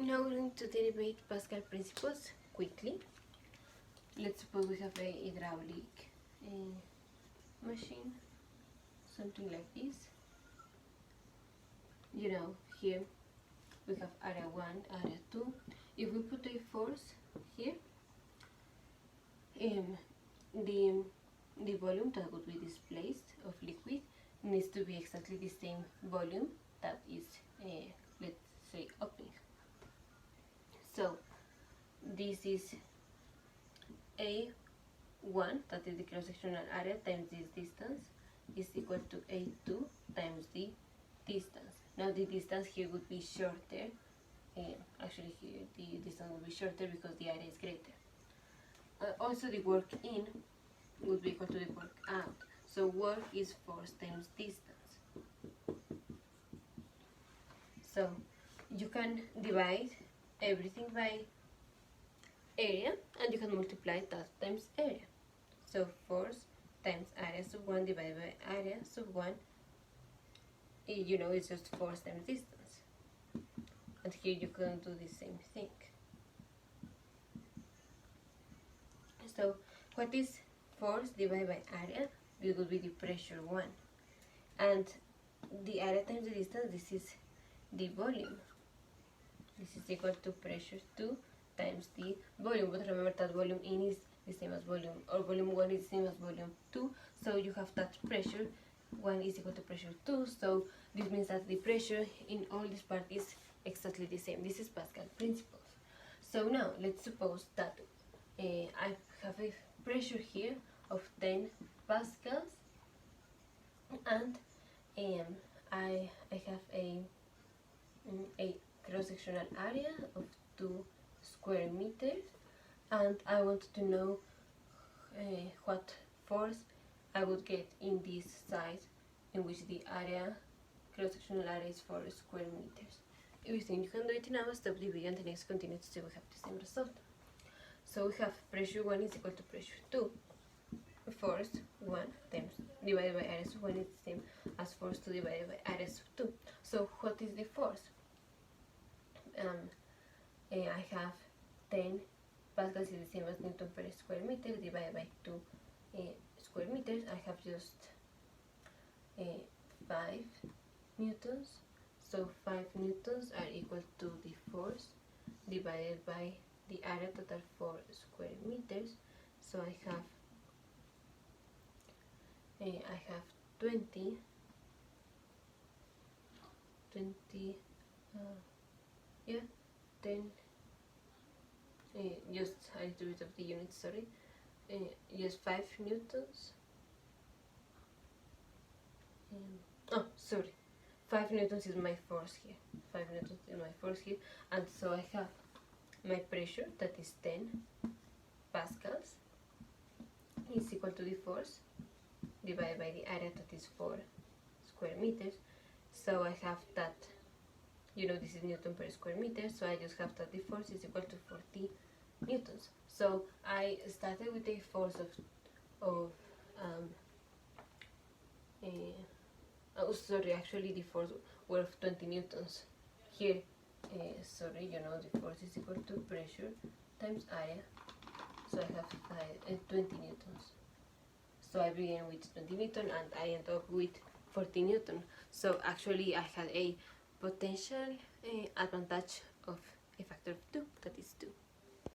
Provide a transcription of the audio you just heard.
now we're going to derivate Pascal principles quickly. Let's suppose we have a hydraulic machine, something like this. You know, here we have area 1, area 2. If we put a force here, the volume that would be displaced of liquid needs to be exactly the same volume that is, let's say, open. So this is A1, that is the cross-sectional area, times this distance, is equal to A2 times the distance. Now the distance here would be shorter. Actually here the distance would be shorter because the area is greater. Also the work in would be equal to the work out. So work is force times distance. So you can divide everything by area and you can multiply that times area. So force times area sub 1 divided by area sub 1, you know, it's just force times distance. And here you can do the same thing. So what is force divided by area? This will be the pressure 1. And the area times the distance, this is the volume. This is equal to pressure 2 times the volume. But remember that volume in is the same as volume, or volume 1 is the same as volume 2. So you have that pressure 1 is equal to pressure 2. So this means that the pressure in all this part is exactly the same. This is Pascal principles. So now let's suppose that I have a pressure here of 10 pascals, and I have a cross-sectional area of 2 square meters, and I want to know what force I would get in this side in which the area, cross-sectional area, is 4 square meters. If you think you can do it now, stop the video and the next continue to see we have the same result. So we have pressure 1 is equal to pressure 2. Force 1 times divided by area sub 1 is the same as force 2 divided by area sub 2. So what is the force? I have 10 pascals is the same as Newton per square meter divided by 2 square meters. I have just 5 newtons. So 5 newtons are equal to the force divided by the area, total 4 square meters. So I have 20 yeah, 10 just a little bit of the units, sorry, just 5 newtons, oh sorry, 5 newtons is my force here, 5 newtons is my force here, and so I have my pressure, that is 10 pascals, is equal to the force divided by the area, that is 4 square meters. So I have that, you know, this is Newton per square meter, so I just have that the force is equal to 40 newtons. So I started with a force of sorry, actually the force were of 20 newtons. Here, sorry, you know, the force is equal to pressure times area, so I have 20 newtons. So I began with 20 newton and I end up with 40 newton. So actually I had a potential advantage of